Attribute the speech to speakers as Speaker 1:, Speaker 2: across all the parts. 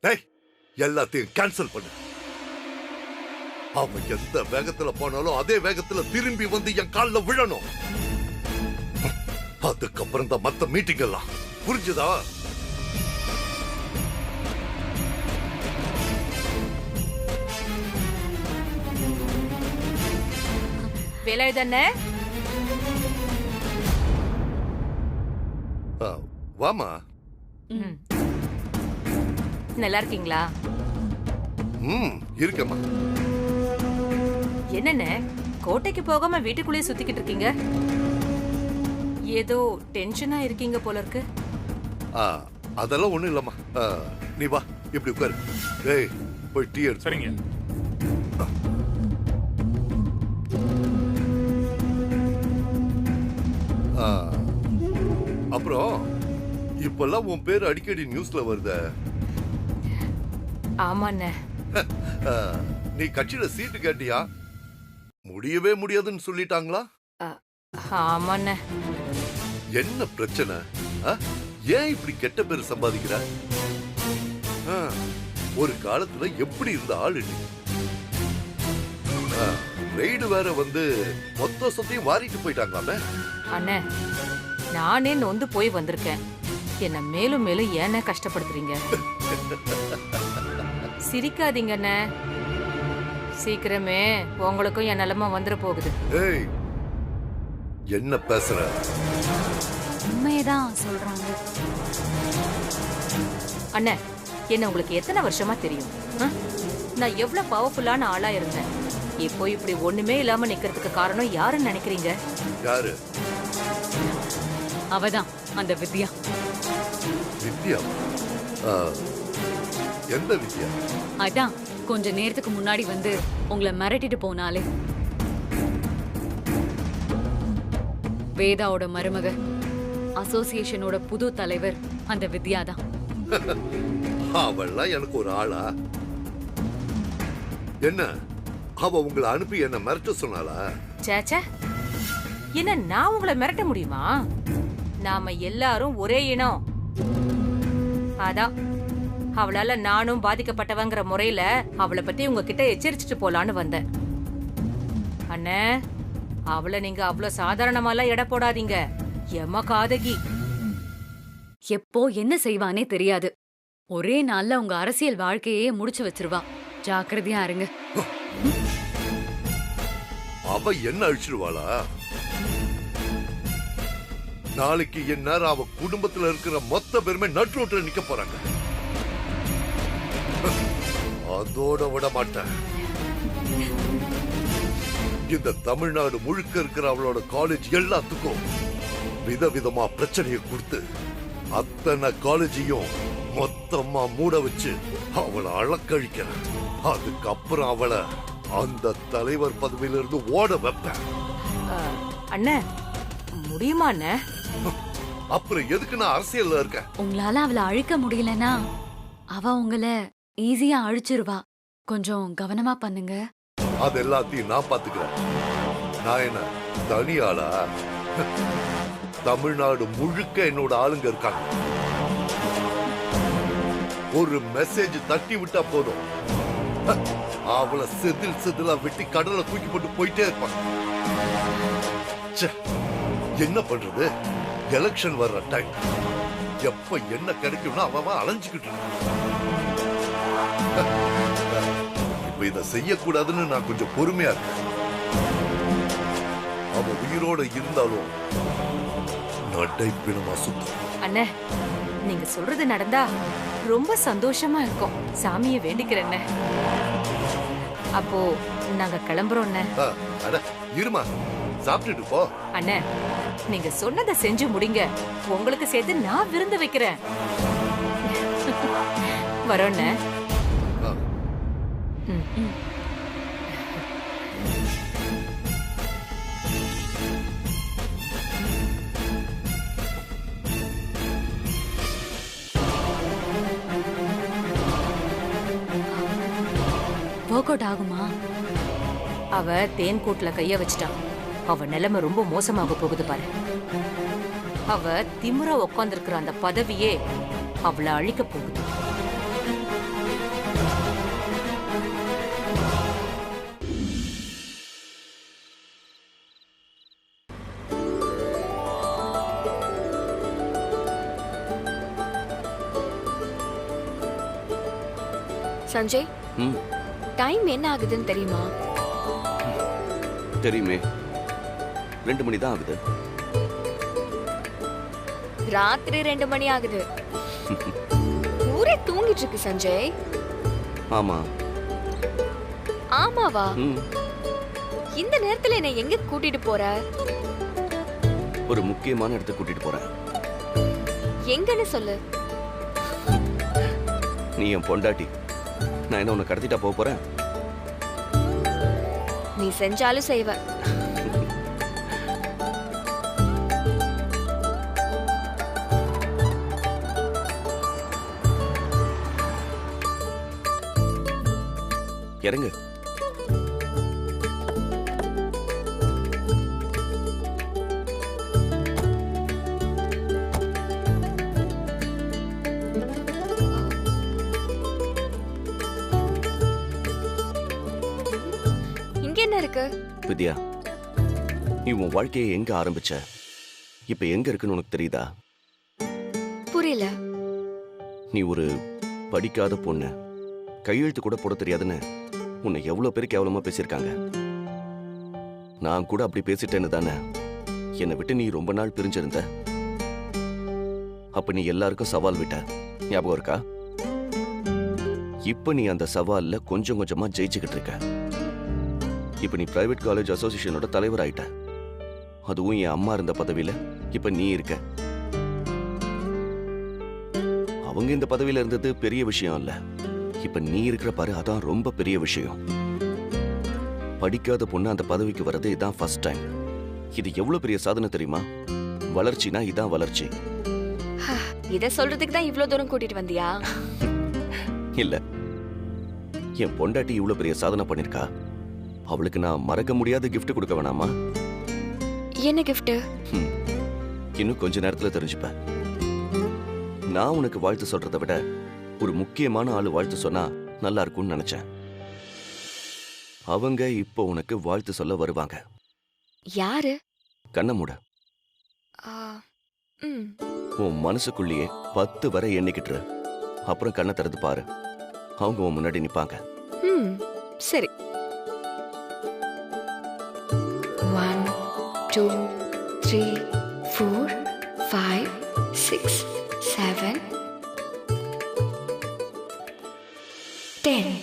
Speaker 1: டேய், எல்லாத்தையும் கேன்சல் பண்ணு. அவன் எந்த வேகத்துல போனாலும் அதே வேகத்துல திரும்பி வந்து என் கால்ல விழணும். அதுக்கப்புறம் தான் மத்த மீட்டிங் எல்லாம். புரிஞ்சுதா?
Speaker 2: வேலாயுதண்ணே,
Speaker 1: வாமா.
Speaker 2: நல்லா இருக்கீங்களா?
Speaker 1: இருக்கேம்மா.
Speaker 2: என்னண்ணே கோட்டைக்கு போகாம வீட்டுக்குள்ளேயே சுத்திக்கிட்டு இருக்கீங்க? ஏதோ டென்ஷனா இருக்கீங்க போல இருக்கு.
Speaker 1: அதெல்லாம் ஒண்ணும் இல்லம்மா. நீ வா, இப்படி உட்காரு. டேய், போய் டீ எடுத்து.
Speaker 3: சரிங்க.
Speaker 1: அப்புறம் இப்பெல்லாம் உன் பேர் அடிக்கடி நியூஸ்ல வருத.
Speaker 2: ஆமாண்ணே.
Speaker 1: நீ கட்சியில சீட்டு கேட்டியா? முடியவே முடியாதுன்னு சொல்லிட்டாங்களா?
Speaker 2: ஆமாண்ணே.
Speaker 1: என்ன பிரச்சனை? ஏன் இப்படி கெட்ட பேர் சம்பாதிக்கிற? ஒரு காலத்துல எப்படி இருந்த ஆளு நீ? ரெய்டு வேற வந்து மொத்த சொத்தையும் வாரிட்டு போயிட்டாங்களாமே.
Speaker 2: அண்ணே, நானே நொந்து போய் வந்திருக்கேன். என்ன மேலும் மேலும் ஏன கஷ்டப்படுத்துறீங்க? சிரிக்காதீங்க அண்ணே. சீக்கிரமே உங்களுக்கும் என் நிலைமை வந்துட போகுது.
Speaker 1: ஏய், என்ன பேசுற?
Speaker 4: உண்மையதான் சொல்றாங்க.
Speaker 2: அண்ணே, என்ன உங்களுக்கு எத்தனை வருஷமா தெரியும்? நான் எவ்வளவு பவர்ஃபுல்லான ஆளா இருந்தேன். இப்போ இப்படி ஒண்ணுமே இல்லாம நிக்கிறதுக்கு காரணம் யாருன்னு நினைக்கிறீங்க?
Speaker 1: யாரு?
Speaker 4: அவதான் அந்த வித்யா.
Speaker 1: வித்யா? எந்த வித்யா?
Speaker 4: அதான் கொஞ்ச நேரத்துக்கு முன்னாடி வந்து உங்களை மிரட்டிட்டு போனாலே. வேதாவோட மருமக, அசோசியேஷனோட புது தலைவர் அந்த வித்யா தான்.
Speaker 1: அவள்லாம் எனக்கு ஒரு ஆளா? என்ன அவ உங்களை அனுப்பி என்ன மிரட்ட சொன்னாளா?
Speaker 2: சேச்சே, என்ன நான் உங்களை மிரட்ட முடியுமா? நாம எல்லாரும் ஒரே இனம். அதான் அவளால நானும் பாதிக்கப்பட்டவங்கிற முறையில அவளை பத்தி உங்ககிட்ட எச்சரிச்சுட்டு போலான்னு வந்தேன். அண்ணே, அவளை நீங்க அவ்வளவு சாதாரணமாலாம் எடை போடாதீங்க. எம காதகி.
Speaker 4: எப்போ என்ன செய்வானே தெரியாது. ஒரே நாள்ல உங்க அரசியல் வாழ்க்கையே முடிச்சு வச்சிருவா. ஜாக்கிரதையா இருங்க.
Speaker 1: அவ என்ன அழிச்சிருவாளா? நாளைக்கு என் நேரம் அவ குடும்பத்துல இருக்கிற மொத்த பேருமே நட்ரோட்ல நிக்க போறாங்க. அதோட விட மாட்டேன். இந்த தமிழ்நாடு முழுக்க இருக்கிற அவளோட காலேஜ் எல்லாத்துக்கும் விதவிதமா பிரச்சனையை கொடுத்து அத்தனை காலேஜையும் மொத்தமா மூட வச்சு அவளை அழக்கழிக்கிறேன். அதுக்கப்புறம் அவளை அந்த தலைவர் பதவியிலிருந்து ஓட வைப்பேன்.
Speaker 2: அண்ணே, முடியுமா அண்ணே?
Speaker 1: அப்புறம் எதுக்கு நான் அரசியல்ல இருக்கேன்?
Speaker 4: உங்களால அவளை அழிக்க முடியலன்னா அவ உங்களை ஈஸியா அழிச்சிருவா. கொஞ்சம் கவனமா பண்ணுங்க.
Speaker 1: அது எல்லாத்தையும் நான் பாத்துக்கிறேன். நான் என்ன தனியாளா? தமிழ்நாடு முழுக்க என்னோட ஆளுங்க இருக்காங்க. ஒரு மெசேஜ் தட்டி விட்டா போதும், அவளை செதில் செதிலா வெட்டி கடலை தூக்கி போட்டு போயிட்டே இருப்பாங்க. என்ன பண்றது? எலெக்ஷன் வர்ற டைம். எப்ப என்ன கிடைக்கும்னா அவன் அலைஞ்சுக்கிட்டு இப்ப இத செய்யக்கூடாதுன்னு நான் கொஞ்சம் பொறுமையா இருக்கேன். அவ உயிரோட இருந்தாலும் நடைப்பினமா சுத்தம்.
Speaker 2: அண்ணே, நீங்க சொல்றது நடந்தா ரொம்ப சந்தோஷமா இருக்கும். சாமியை வேண்டிக்கிறேன். அப்போ நாங்க கிளம்புறோம்.
Speaker 1: இருமா, சாப்பிட்டுட்டு போ.
Speaker 2: அண்ணே, நீங்க சொன்னதை செஞ்சு முடிங்க. உங்களுக்கு சேர்த்து நான் விருந்து வைக்கிறேன். வரோண்ண.
Speaker 4: ஒர்க் அவுட் ஆகுமா?
Speaker 2: அவ தேன் கூட்டுல கைய வச்சிட்டான். அவ நிலைமை ரொம்ப மோசமாக போகுது பாரு. அவ திமிரா உட்கார்ந்திருக்கிற அந்த பதவியே அவளை அழிக்க போகுது.
Speaker 3: சஞ்சய்,
Speaker 5: ம்
Speaker 3: டைம் என்ன ஆகுதுன்னு தெரியுமா?
Speaker 5: தெரியுமே, 2 மணி தான் ஆகுது.
Speaker 3: ராத்திரி 2 மணி ஆகுது. ஊரே தூங்கிட்டு இருக்கு சஞ்சய்.
Speaker 5: ஆமா.
Speaker 3: ஆமாவா?
Speaker 5: ம்
Speaker 3: இந்த நேரத்துல என்ன எங்க கூட்டிட்டு போற?
Speaker 5: ஒரு முக்கியமான இடத்துக்கு கூட்டிட்டு போறேன்.
Speaker 3: எங்கன்னு சொல்லு.
Speaker 5: நீ என் பொண்டாட்டி, நான் என்ன உன்னை கடத்திட்டா போக போறேன்?
Speaker 3: நீ செஞ்சாலும் செய்வ.
Speaker 5: இறங்கு.
Speaker 3: இங்க என்ன இருக்கு?
Speaker 5: வித்யா, நீ உன் வாழ்க்கையை எங்க ஆரம்பிச்ச, இப்ப எங்க இருக்குன்னு உனக்கு தெரியுதா?
Speaker 3: புரியல.
Speaker 5: நீ ஒரு படிக்காத பொண்ணு, கையெழுத்து கூட போட தெரியாதுன்னு உன்னை எவ்வளவு பேர் கேவலமா பேசியிருக்காங்க. நான் கூட அப்படி பேசிட்டேன்னு தானே என்னை விட்டு நீ ரொம்ப நாள் பிரிஞ்சிருந்த. அப்ப நீ எல்லாருக்கும் சவால் விட்ட, ஞாபகம் இருக்கா? இப்ப நீ அந்த சவால்ல கொஞ்சம் கொஞ்சமா ஜெயிச்சுக்கிட்டு இருக்க. இப்ப நீ பிரைவேட் காலேஜ் அசோசியேஷனோட தலைவர் ஆயிட்ட. அதுவும் என் அம்மா இருந்த பதவியில இப்ப நீ இருக்க. அவங்க இந்த பதவியில இருந்தது பெரிய விஷயம் இல்ல, இப்ப நீ இருக்கிற பாரு, அதான் ரொம்ப பெரிய விஷயம். படிக்காத பொண்ணு அந்த பதவிக்கு வர்றது இதான் ஃபர்ஸ்ட் டைம். இது எவ்வளவு பெரிய சாதனை தெரியுமா? வளர்ச்சினா இதான் வளர்ச்சி.
Speaker 3: இத சொல்றதுக்கு தான் இவ்ளோ தூரம் கூட்டிட்டு வந்தியா?
Speaker 5: இல்ல, என் பொண்டாட்டி இவ்வளவு பெரிய சாதனை பண்ணிருக்கா, அவளுக்கு நான் மறக்க முடியாத gift கொடுக்க வேணாமா?
Speaker 3: என்ன gift?
Speaker 5: இன்னும் கொஞ்ச நேரத்துல தெரிஞ்சுப்ப. நான் உனக்கு வாழ்த்து சொல்றதை விட ஒரு முக்கியமான ஆளு வாழ்த்து சொன்னா நல்லா இருக்கும்னு நினைச்சேன். அவங்க இப்போ உனக்கு வாழ்த்து சொல்ல வருவாங்க.
Speaker 3: யாரு?
Speaker 5: கண்ண மூட. உன் மனசுக்குள்ளேயே 10 வரை எண்ணிக்கிட்டு இரு. அப்புறம் கண்ணை திறந்து பாரு, அவங்க உன் முன்னாடி நிப்பாங்க.
Speaker 3: சரி. 1 2 3 4 5 6 7 10.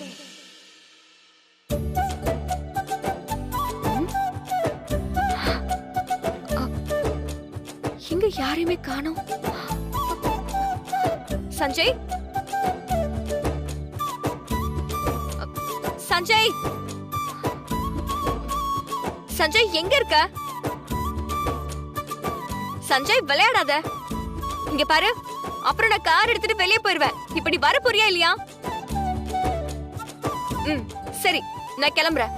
Speaker 3: எங்க யாரையுமே காணோம். சஞ்சய், சஞ்சய், சஞ்சய் எங்க இருக்க? சஞ்சய் விளையாடாத. இங்க பாரு, அப்புறம் நான் கார் எடுத்துட்டு வெளியே போயிருவேன். இப்ப நீ வர போறியா இல்லையா? சரி, நான் கிளம்புறேன்.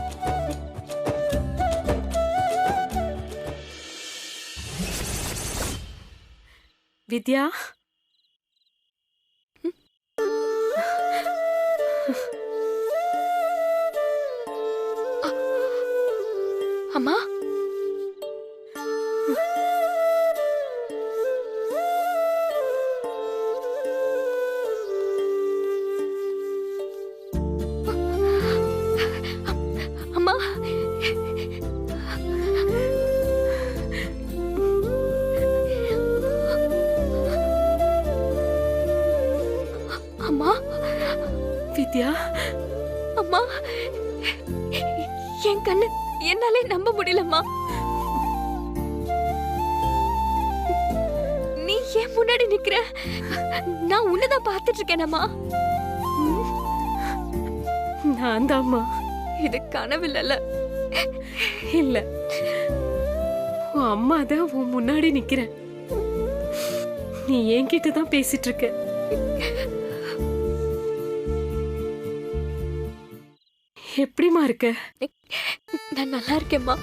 Speaker 2: வித்யா,
Speaker 3: அம்மா, அம்மா, அம்மா,
Speaker 2: வித்யா,
Speaker 3: அம்மா, என் கண்ணு என்னாலே நம்ப முடியலம்மா. நீ ஏன் முன்னாடி நிக்கிற? நான் உன்னதான் பார்த்துட்டு இருக்கேனம்மா.
Speaker 2: நான் தான்மா.
Speaker 3: இது கனவில்ல.
Speaker 2: இல்ல, உன் அம்மா தான் உன் முன்னாடி நிக்கிறேன். நீ என்கிட்ட தான் பேசிட்டு இருக்க. எப்படிமா இருக்க?
Speaker 3: நான் நல்லா இருக்கேம்மா.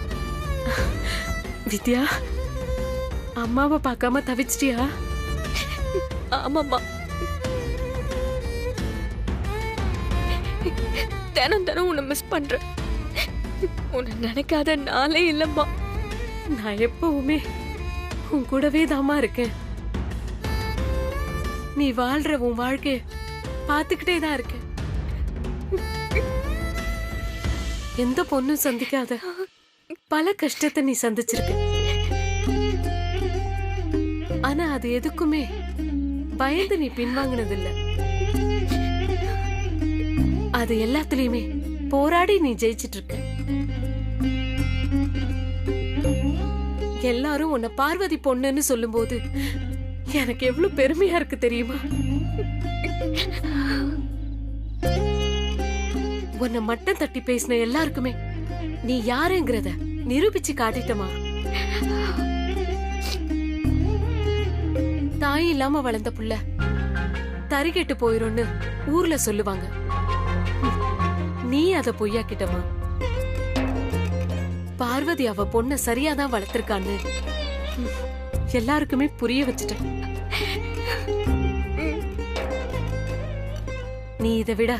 Speaker 2: வித்யா, அம்மாவை பார்க்காம தவிச்சிட்டியா?
Speaker 3: ஆமாம்மா. தினம் தினம் உன்னை மிஸ் பண்றேன். உன்னை நினைக்காத நாளே இல்லம்மா.
Speaker 2: நான் எப்பவுமே உன் கூடவே தாமா இருக்கேன். நீ வாழ்ற உன் வாழ்க்கைய பார்த்துக்கிட்டே தான் இருக்கேன்.
Speaker 6: எந்த பொண்ணும் சந்திக்காத பல கஷ்டத்தை நீ சந்திச்சிருக்க. ஆனா அது எதுக்குமே பயந்து நீ பின்வாங்கினதில்ல. அது எல்லாத்துலயுமே போராடி நீ ஜெயிச்சிட்டு இருக்க. எல்லாரும் உன்னை பார்வதி பொண்ணுன்னு சொல்லும்போது எனக்கு எவ்வளவு பெருமையா இருக்கு தெரியுமா? உன்னை மட்டம் தட்டி பேசின எல்லாருக்குமே நீ யாருங்கிறத நிரூபிச்சு காட்டிட்டமா. தாய் இல்லாம வளர்ந்த புள்ள தறிகெட்டு போயிரும்னு ஊர்ல சொல்லுவாங்க. நீ அத பொய்யாக்கிட்டமா. பார்வதி அவ பொண்ண சரியாதான் வளர்த்திருக்கான்னு எல்லாருக்குமே புரிய வச்சுட்ட. நீ இதை விட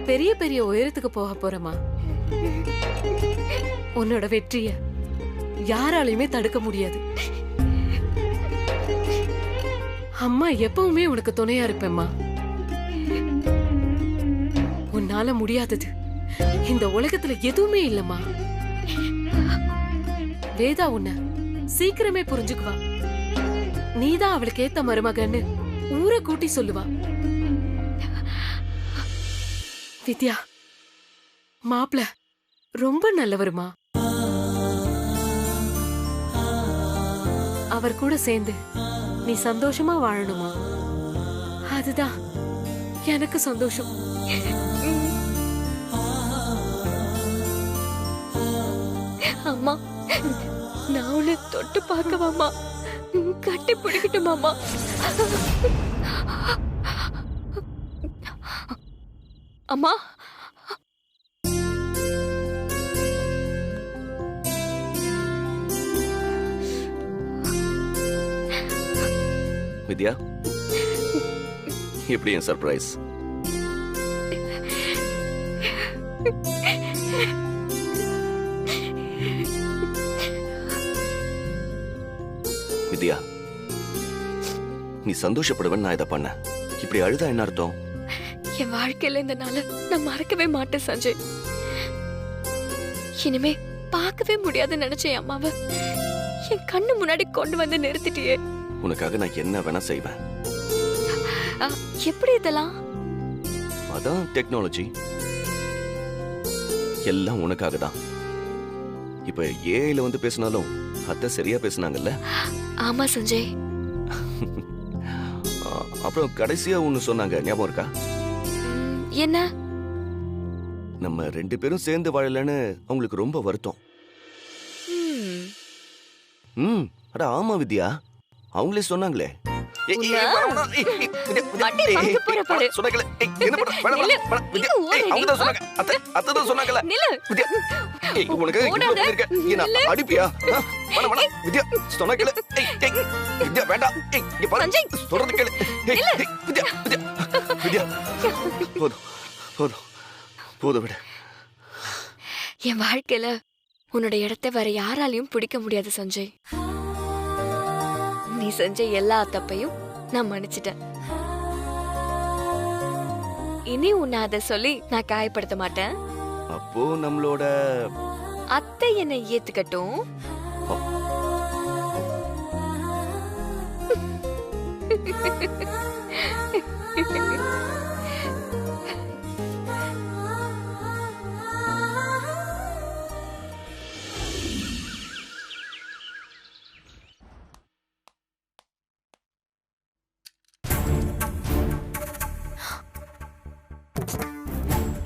Speaker 6: பெரிய பெரிய உயரத்துக்கு போக போறமா. உன்னோட வெற்றிய யாராலையுமே தடுக்க முடியாது. அம்மா எப்பவுமே உனக்கு துணையா இருப்பேம்மா. உன்னால முடியாதது இந்த உலகத்துல எதுவுமே இல்லம்மா. வேதா உன்னை சீக்கிரமே புரிஞ்சுக்குவா. நீதான் அவளுக்கு ஏத்த மருமகன்னு ஊரை கூட்டி சொல்லுவா. வித்யா, மாப்ள ரொம்ப நல்லவருமா. அவர் கூட சேர்ந்து நீ சந்தோஷமா வாழணுமா. அதுதான் எனக்கு சந்தோஷம்.
Speaker 3: அம்மா, நான் உன்னை தொட்டு பார்க்கவாமா? கட்டி பிடிக்கட்டுமாமா? அம்மா,
Speaker 5: வித்யா, எப்படி என் சர்ப்ரைஸ்? வித்யா, நீ சந்தோஷப்படுவேன்னு நான் இதை பண்ணேன். இப்படி அழுதா என்ன அர்த்தம்?
Speaker 3: என் வாழ்க்கையில இந்த நாள நான் மறக்கவே மாட்டேன் சஞ்சய். இனிமே பார்க்கவே முடியாதுன்னு நினைச்சேன் அம்மாவை என் கண்ணு முன்னாடி கொண்டு வந்து நிறுத்திட்டியே.
Speaker 5: உனக்காக நான் என்ன வேணா செய்வேன்.
Speaker 3: எப்படி இதெல்லாம்?
Speaker 5: அதான் டெக்னாலஜி. எல்லாம் உனக்காக தான். இப்ப ஏஐல வந்து பேசினாலும் அத்தை சரியா பேசினாங்கல்ல?
Speaker 3: ஆமா சஞ்சய்.
Speaker 5: அப்புறம் கடைசியா ஒன்னு சொன்னாங்க, ஞாபகம் இருக்கா?
Speaker 3: என்ன?
Speaker 5: நம்ம 2 பேரும் சேர்ந்து வாழலன்னு அவங்களுக்கு ரொம்ப வருத்தம். அட ஆமா வித்யா, அவங்களே சொன்னாங்களே. அடிப்பியா?
Speaker 3: என் வாழ்க்கையில உன்னோட இடத்தை வேற யாராலையும் பிடிக்க முடியாது சஞ்சய். நீ செஞ்ச எல்லா தப்பையும் நான் மன்னிச்சிட்டேன். இனி உன்னை அதை சொல்லி நான் காயப்படுத்த மாட்டேன்.
Speaker 5: அப்போ நம்மளோட
Speaker 3: அத்தை என்னை ஏத்துக்கட்டும்.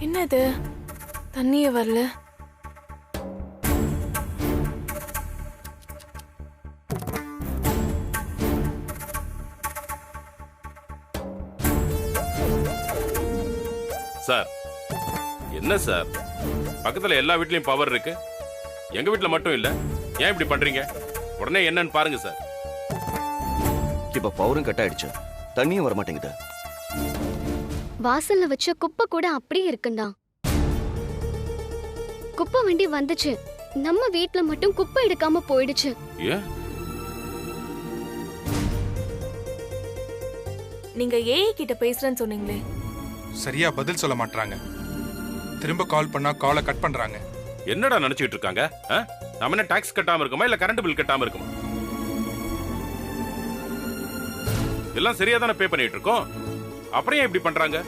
Speaker 6: என்னது தண்ணியே வரல?
Speaker 7: சார், என்ன சார், பக்கத்துல எல்லா வீட்லயும் பவர் இருக்கு, எங்க வீட்ல மட்டும் இல்ல. ஏன் இப்படி பண்றீங்க? உடனே என்னன்னு பாருங்க சார்.
Speaker 5: இப்ப பவரும் கட் ஆயிடுச்சு, தண்ணியும் வர மாட்டேங்குது.
Speaker 8: வாசல்ல வச்ச குப்பை கூட அப்படியே இருக்குண்டா. குப்பை வண்டி வந்துச்சு, நம்ம வீட்ல மட்டும் குப்பை எடுக்காம போயிடுச்சு.
Speaker 9: நீங்க ஏஐ கிட்ட பேசுறேன்னு சொன்னீங்களே,
Speaker 10: சரியா பதில் சொல்ல மாட்டாங்க.
Speaker 9: திரும்ப கால் பண்ணா காலை கட் பண்றாங்க.
Speaker 7: என்னடா நினைச்சிட்டு இருக்காங்க? நாம என்ன டாக்ஸ் கட்டாம இருக்குமா இல்ல கரண்ட் பில் கட்டாம இருக்குமா? எல்லாம் சரியா தானே பே பண்ணிட்டு இருக்கோம். அப்புறம் ஏன் இப்படி பண்றாங்க?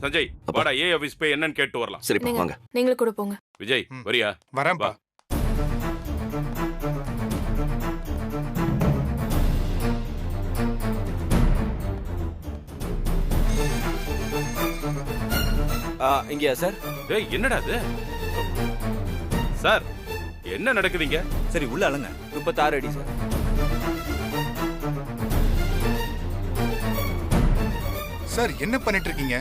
Speaker 7: சஞ்சய், வாடா ஏ ஆபீஸ் போய் என்னன்னு கேட்டு வரலாம்.
Speaker 5: சரி வாங்க.
Speaker 6: நீங்களும் கூட போங்க.
Speaker 7: விஜய், வரியா?
Speaker 9: வரேன்பா.
Speaker 10: இங்கயா சார்?
Speaker 7: டேய், என்னடா இது? சார், என்ன நடக்குதுங்க?
Speaker 10: சரி உள்ள அலங்க. 36 அடி சார்.
Speaker 9: சார் என்ன பண்ணிட்டு இருக்கீங்க?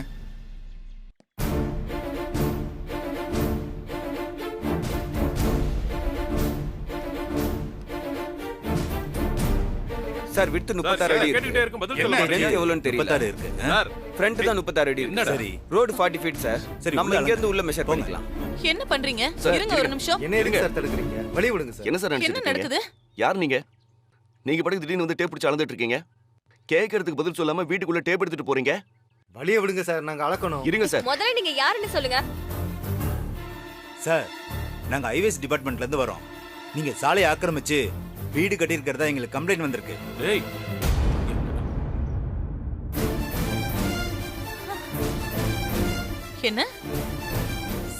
Speaker 10: சார் விட்டு 36 அடி
Speaker 7: கேட்டுட்டே இருக்கும், பதில்
Speaker 9: என்ன
Speaker 7: சொல்ல
Speaker 10: லென்த் எவ்வளவுன்னு தெரியல.
Speaker 11: 36 இருக்கு.
Speaker 7: சார்,
Speaker 10: ஃப்ரண்ட் தான் 36 அடி இருக்கு. சரி ரோட் 40 ஃபீட் சார்.
Speaker 11: சரி,
Speaker 10: நம்ம
Speaker 11: உள்ள
Speaker 10: இங்க இருந்து உள்ள மெஷர் பண்ணிக்கலாம்.
Speaker 12: என்ன பண்றீங்க?
Speaker 5: சார்,
Speaker 12: இருங்க ஒரு நிமிஷம்.
Speaker 11: என்ன இருக்கு சார் தடுக்குறீங்க? வழி விடுங்க சார்.
Speaker 5: என்ன சார்
Speaker 12: என்ன
Speaker 5: நினைச்சிட்டு
Speaker 12: நடக்குது?
Speaker 5: இருக்கீங்க? யார் நீங்க? நீங்க பாட்டுக்கு திடீர்னு வந்து டேப் பிடிச்சு அளந்துட்டு இருக்கீங்க. கேட்கறதுக்கு பதில் சொல்லாம வீட்டுக்குள்ள டேப் எடுத்துட்டு போறீங்க.
Speaker 11: வழியை விடுங்க சார், நாங்க அளக்கணும்.
Speaker 5: இருங்க சார்.
Speaker 3: முதல்ல நீங்க யாருன்னு சொல்லுங்க.
Speaker 11: சார் நாங்க ஹைவேஸ் டிபார்ட்மெண்ட்ல இருந்து வரோம். நீங்க சாலையை ஆக்கிரமிச்சு வீடு கட்டியிருக்கிறதா எங்களுக்கு கம்ப்ளைண்ட் வந்திருக்கு.
Speaker 7: டேய்,
Speaker 12: என்ன?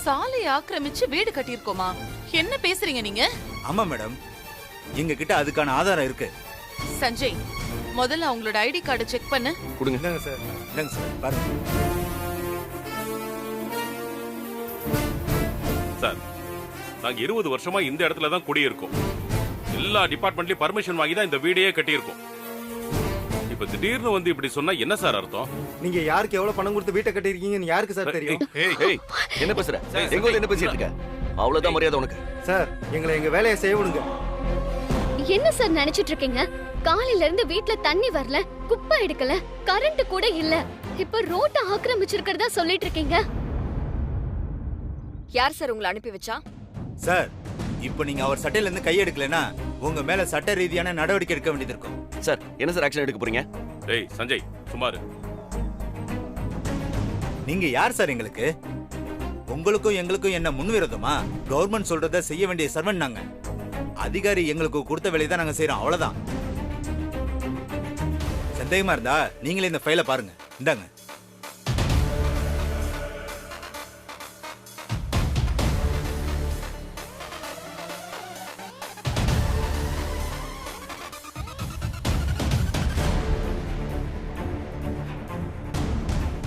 Speaker 12: சாலை ஆக்கிரமிச்சு வீடு கட்டியிருக்கோமா? என்ன பேசுறீங்க நீங்க?
Speaker 11: ஆமா மேடம், எங்க கிட்ட அதுக்கான ஆதாரம் இருக்கு.
Speaker 12: சஞ்சய், முதல்ல அவங்களோட ஐடி கார்டு செக் பண்ணு.
Speaker 5: கொடுங்க.
Speaker 11: இந்தாங்க சார், இந்தாங்க சார் பாருங்க.
Speaker 7: சார், நாங்க 20 வருஷமா இந்த இடத்துல தான் குடியிருக்கோம். எல்லா டிபார்ட்மெண்ட்லயும் பர்மிஷன் வாங்கி தான் இந்த வீடையே கட்டியிருக்கோம். இப்ப திடீர்னு வந்து இப்படி சொன்னா என்ன சார் அர்த்தம்?
Speaker 11: நீங்க யாருக்கு எவ்வளவு பணம் கொடுத்து வீட்டை கட்டியிருக்கீங்கன்னு யாருக்கு சார் தெரியும்?
Speaker 5: ஏய், என்ன பேசுற? எங்க ஊர்ல என்ன பேசிட்டு இருக்க? அவ்வளவுதான் மரியாதை உனக்கு.
Speaker 11: சார் எங்களை எங்க வேலையை செய்ய விடுங்க.
Speaker 8: என்ன சார் நினைச்சிட்டு இருக்கீங்க? காலையில இருந்து வீட்ல தண்ணி வரல, குப்பை எடுக்கல, கரண்ட் கூட இல்ல. இப்ப ரோட்ட ஆக்கிரமிச்சிருக்கிறதா சொல்லிட்டு இருக்கீங்க.
Speaker 3: யார் சார் உங்களை அனுப்பி வச்சா?
Speaker 11: சார் இப்போ நீங்க அவர் சட்டையில இருந்து கை எடுக்கலனா உங்க மேல சட்ட ரீதியான நடவடிக்கை எடுக்க வேண்டியது இருக்கும்.
Speaker 5: சார், என்ன சார் ஆக்ஷன் எடுக்க போறீங்க?
Speaker 7: டேய் சஞ்சய், சுமாரு.
Speaker 11: நீங்க யார் சார் எங்களுக்கு? உங்களுக்கும் எங்களுக்கும் என்ன முன்விரோதமா? கவர்மெண்ட் சொல்றத செய்ய வேண்டிய சர்வன்ட் நாங்க. அதிகாரி எங்களுக்கு கொடுத்த வேலையை தான் நாங்க செய்யறோம், அவ்வளவுதான். சந்தேகமா இருந்தா நீங்களே இந்த ஃபைலை பாருங்க. இந்தாங்க.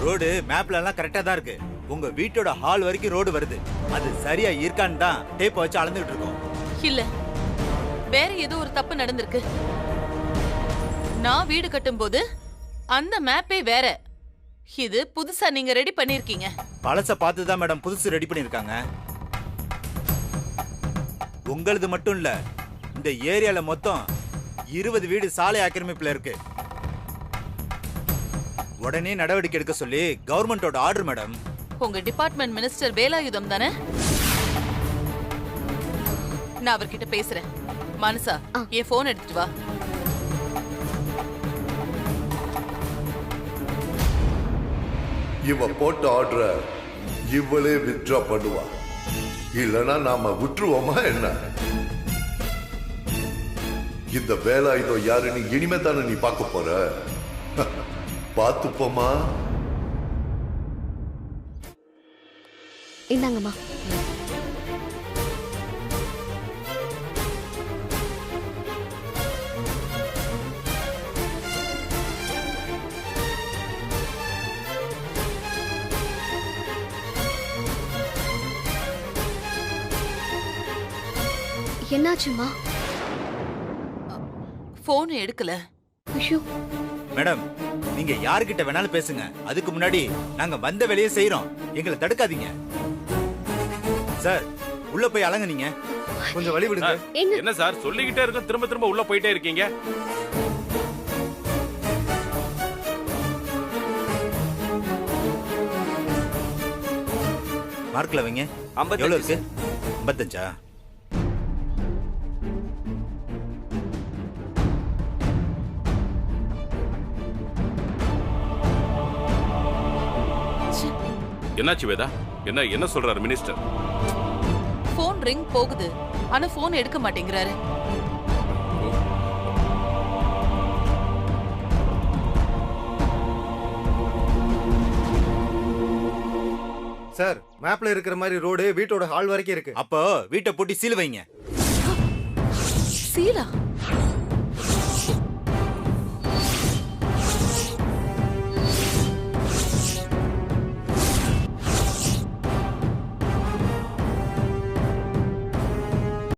Speaker 11: ரோடு மேப்ல எல்லாம் கரெக்டா தான் இருக்கு. உங்க வீட்டோட ஹால் வரைக்கும் ரோடு வருது. அது சரியா இருக்கான்னு தான் டேப் வச்சு அளந்துட்டு இருக்கோம்.
Speaker 12: இல்ல, வேற ஏதோ ஒரு தப்பு நடந்திருக்கு. நான் வீடு கட்டும்போது அந்த மேப்பே வேற. இது புதுசா நீங்க ரெடி பண்ணிருக்கீங்க.
Speaker 11: பழச பார்த்து தான் மேடம் புதுசு ரெடி பண்ணிருக்காங்க. உங்களது மட்டும் இல்ல, இந்த ஏரியால மொத்தம் 20 வீடு சாலை ஆக்கிரமிப்புல இருக்கு. உடனே நடவடிக்கை எடுக்க சொல்லி கவர்மெண்டோட ஆர்டர் மேடம்.
Speaker 12: உங்க டிபார்ட்மெண்ட் மினிஸ்டர் வேலாயுதம் தானே? நான் அவர்கிட்ட பேசுறேன். மனசா, என் போன் எடுத்துட்டு வா.
Speaker 1: இவ போட்ட ஆர்டரை இவளே வித்ட்ரா பண்ணுவா. இல்லனா நாம விட்டுருவோமா என்ன? இந்த வேலாயுதம் யாருன்னு இனிமே தானே நீ பார்க்க போற. பார்த்துப்போமா?
Speaker 8: இந்தாங்கம்மா. என்னாச்சுமா?
Speaker 12: போன் எடுக்கல.
Speaker 8: ஐயோ
Speaker 11: மேடம், நீங்க யார்கிட்ட வேணாலும் பேசுங்க. அதுக்கு முன்னாடி நாங்க வந்த வேலையை செய்யறோம். எங்களை தடுக்காதீங்க. சார் உள்ள போய் அலங்க. நீங்க கொஞ்சம் வழி விடுங்க.
Speaker 7: என்ன சார் சொல்லிக்கிட்டே இருக்க, திரும்ப திரும்ப உள்ள போயிட்டே இருக்கீங்க?
Speaker 11: மார்க்ல வைங்க. எவ்வளவு இருக்கு? 55.
Speaker 7: என்னாச்சு வேதா? என்ன என்ன சொல்றாரு மினிஸ்டர்?
Speaker 12: போன் ரிங் போகுது, ஆனா போன் எடுக்க மாட்டேங்கிறாரு.
Speaker 13: சார், மேப்ல இருக்கிற மாதிரி ரோடு வீட்டோட ஹால் வரைக்கும் இருக்கு.
Speaker 11: அப்போ வீட்டை பூட்டி சீல் வைங்க.
Speaker 12: சீலா